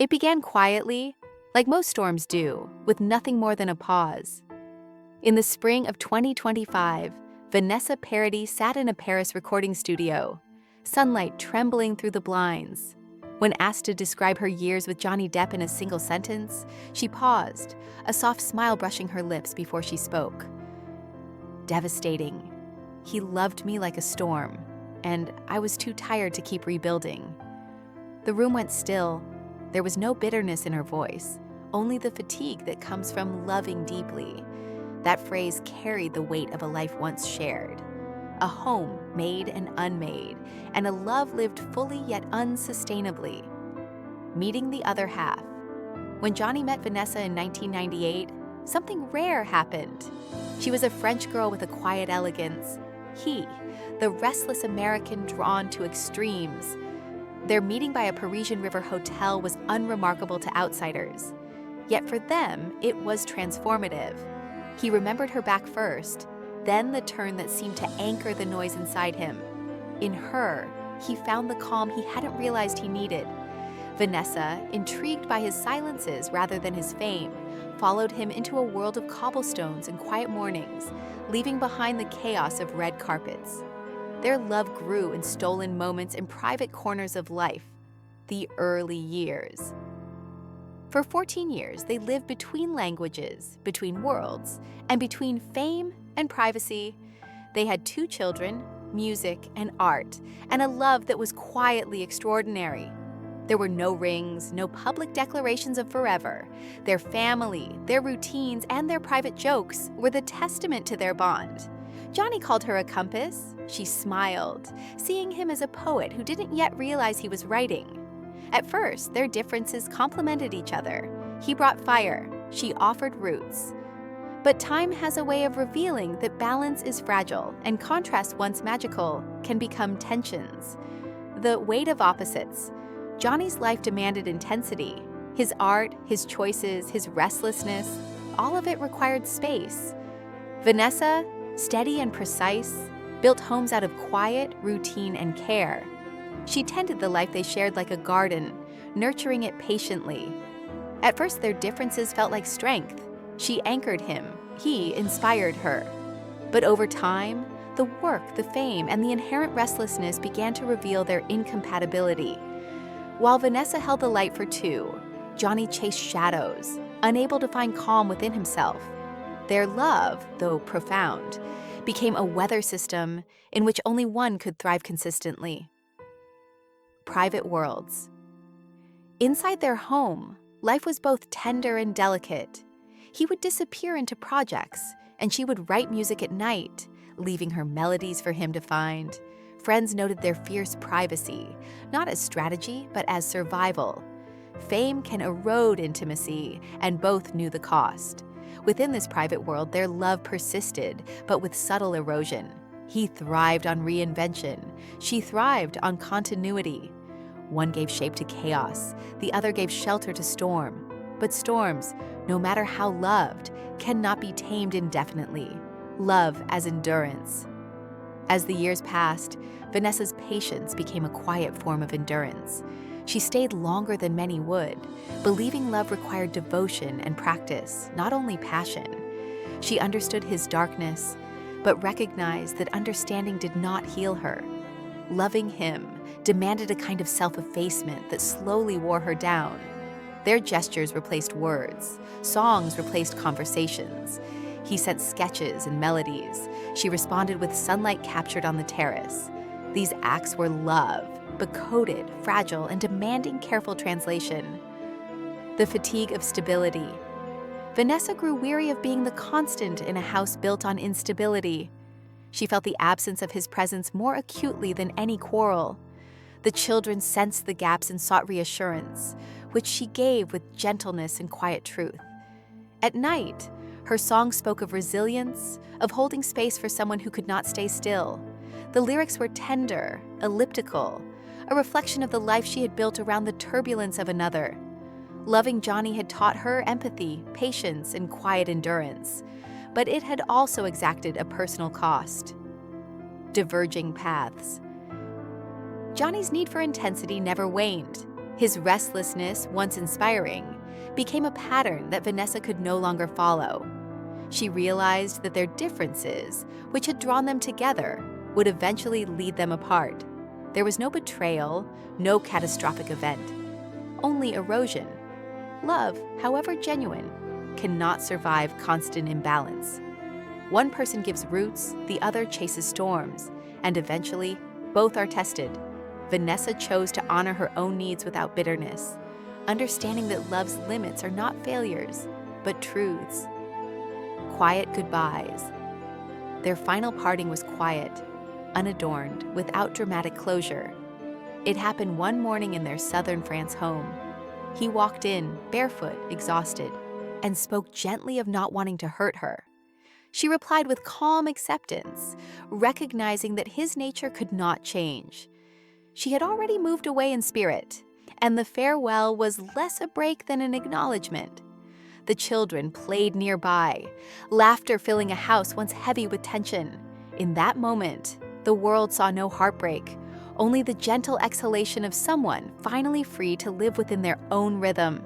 It began quietly, like most storms do, with nothing more than a pause. In the spring of 2025, Vanessa Paradis sat in a Paris recording studio, sunlight trembling through the blinds. When asked to describe her years with Johnny Depp in a single sentence, she paused, a soft smile brushing her lips before she spoke. Devastating. He loved me like a storm, and I was too tired to keep rebuilding. The room went still. There was no bitterness in her voice, only the fatigue that comes from loving deeply. That phrase carried the weight of a life once shared. A home made and unmade, and a love lived fully yet unsustainably. Meeting the other half. When Johnny met Vanessa in 1998, something rare happened. She was a French girl with a quiet elegance. He, the restless American drawn to extremes. Their meeting by a Parisian river hotel was unremarkable to outsiders. Yet for them, it was transformative. He remembered her back first, then the turn that seemed to anchor the noise inside him. In her, he found the calm he hadn't realized he needed. Vanessa, intrigued by his silences rather than his fame, followed him into a world of cobblestones and quiet mornings, leaving behind the chaos of red carpets. Their love grew in stolen moments in private corners of life, the early years. For 14 years, they lived between languages, between worlds, and between fame and privacy. They had 2 children, music and art, and a love that was quietly extraordinary. There were no rings, no public declarations of forever. Their family, their routines, and their private jokes were the testament to their bond. Johnny called her a compass. She smiled, seeing him as a poet who didn't yet realize he was writing. At first, their differences complemented each other. He brought fire, she offered roots. But time has a way of revealing that balance is fragile, and contrast, once magical, can become tensions. The weight of opposites. Johnny's life demanded intensity. His art, his choices, his restlessness, all of it required space. Vanessa, steady and precise, built homes out of quiet, routine, and care. She tended the life they shared like a garden, nurturing it patiently. At first, their differences felt like strength. She anchored him. He inspired her. But over time, the work, the fame, and the inherent restlessness began to reveal their incompatibility. While Vanessa held the light for 2, Johnny chased shadows, unable to find calm within himself. Their love, though profound, became a weather system in which only one could thrive consistently. Private worlds. Inside their home, life was both tender and delicate. He would disappear into projects, and she would write music at night, leaving her melodies for him to find. Friends noted their fierce privacy, not as strategy, but as survival. Fame can erode intimacy, and both knew the cost. Within this private world, their love persisted, but with subtle erosion. He thrived on reinvention. She thrived on continuity. One gave shape to chaos. The other gave shelter to storm. But storms, no matter how loved, cannot be tamed indefinitely. Love as endurance. As the years passed, Vanessa's patience became a quiet form of endurance. She stayed longer than many would, believing love required devotion and practice, not only passion. She understood his darkness, but recognized that understanding did not heal her. Loving him demanded a kind of self-effacement that slowly wore her down. Their gestures replaced words, songs replaced conversations. He sent sketches and melodies. She responded with sunlight captured on the terrace. These acts were love, but coded, fragile, and demanding careful translation. The fatigue of stability. Vanessa grew weary of being the constant in a house built on instability. She felt the absence of his presence more acutely than any quarrel. The children sensed the gaps and sought reassurance, which she gave with gentleness and quiet truth. At night, her song spoke of resilience, of holding space for someone who could not stay still. The lyrics were tender, elliptical, a reflection of the life she had built around the turbulence of another. Loving Johnny had taught her empathy, patience, and quiet endurance, but it had also exacted a personal cost. Diverging paths. Johnny's need for intensity never waned. His restlessness, once inspiring, became a pattern that Vanessa could no longer follow. She realized that their differences, which had drawn them together, would eventually lead them apart. There was no betrayal, no catastrophic event, only erosion. Love, however genuine, cannot survive constant imbalance. One person gives roots, the other chases storms, and eventually, both are tested. Vanessa chose to honor her own needs without bitterness, understanding that love's limits are not failures, but truths. Quiet goodbyes. Their final parting was quiet, unadorned, without dramatic closure. It happened one morning in their southern France home. He walked in, barefoot, exhausted, and spoke gently of not wanting to hurt her. She replied with calm acceptance, recognizing that his nature could not change. She had already moved away in spirit, and the farewell was less a break than an acknowledgement. The children played nearby, laughter filling a house once heavy with tension. In that moment, the world saw no heartbreak, only the gentle exhalation of someone finally free to live within their own rhythm.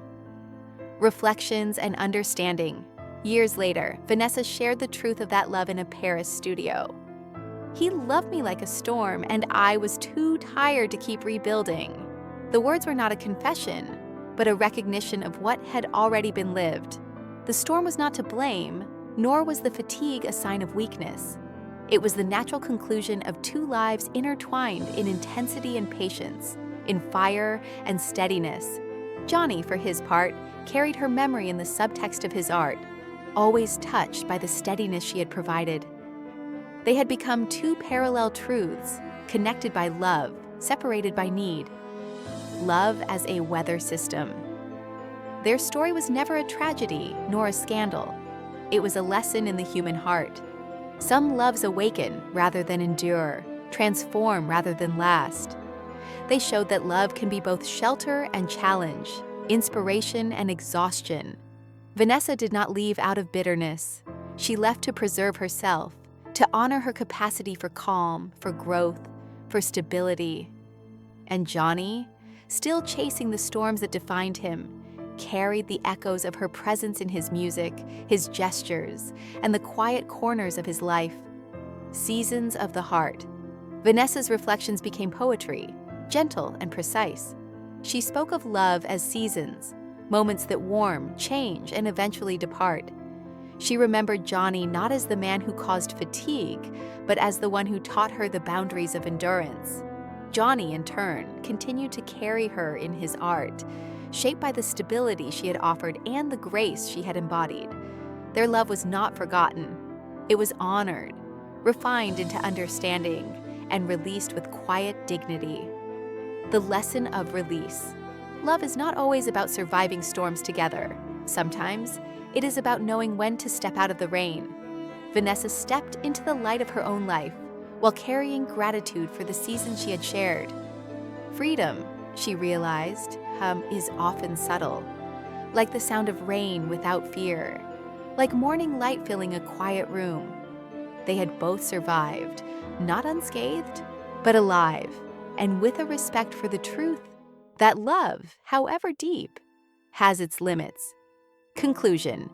Reflections and understanding. Years later, Vanessa shared the truth of that love in a Paris studio. He loved me like a storm, and I was too tired to keep rebuilding. The words were not a confession, but a recognition of what had already been lived. The storm was not to blame, nor was the fatigue a sign of weakness. It was the natural conclusion of two lives intertwined in intensity and patience, in fire and steadiness. Johnny, for his part, carried her memory in the subtext of his art, always touched by the steadiness she had provided. They had become two parallel truths, connected by love, separated by need. Love as a weather system. Their story was never a tragedy nor a scandal. It was a lesson in the human heart. Some loves awaken rather than endure, transform rather than last. They showed that love can be both shelter and challenge, inspiration and exhaustion. Vanessa did not leave out of bitterness. She left to preserve herself, to honor her capacity for calm, for growth, for stability. And Johnny, still chasing the storms that defined him, carried the echoes of her presence in his music, his gestures, and the quiet corners of his life. Seasons of the heart. Vanessa's reflections became poetry, gentle and precise. She spoke of love as seasons, moments that warm, change, and eventually depart. She remembered Johnny not as the man who caused fatigue, but as the one who taught her the boundaries of endurance. Johnny, in turn, continued to carry her in his art, shaped by the stability she had offered and the grace she had embodied. Their love was not forgotten. It was honored, refined into understanding, and released with quiet dignity. The lesson of release. Love is not always about surviving storms together. Sometimes, it is about knowing when to step out of the rain. Vanessa stepped into the light of her own life, while carrying gratitude for the seasons she had shared. Freedom, she realized, is often subtle, like the sound of rain without fear, like morning light filling a quiet room. They had both survived, not unscathed, but alive, and with a respect for the truth that love, however deep, has its limits. Conclusion.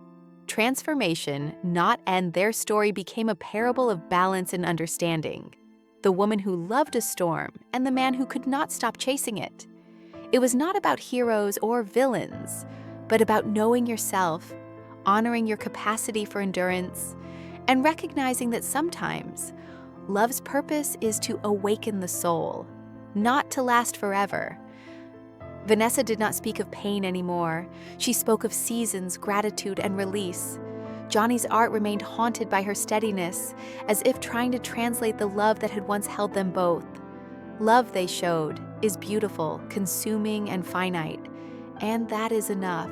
Transformation, not end. Their story became a parable of balance and understanding. The woman who loved a storm and the man who could not stop chasing it. It was not about heroes or villains, but about knowing yourself, honoring your capacity for endurance, and recognizing that sometimes love's purpose is to awaken the soul, not to last forever. Vanessa did not speak of pain anymore. She spoke of seasons, gratitude, and release. Johnny's art remained haunted by her steadiness, as if trying to translate the love that had once held them both. Love, they showed, is beautiful, consuming, and finite, and that is enough.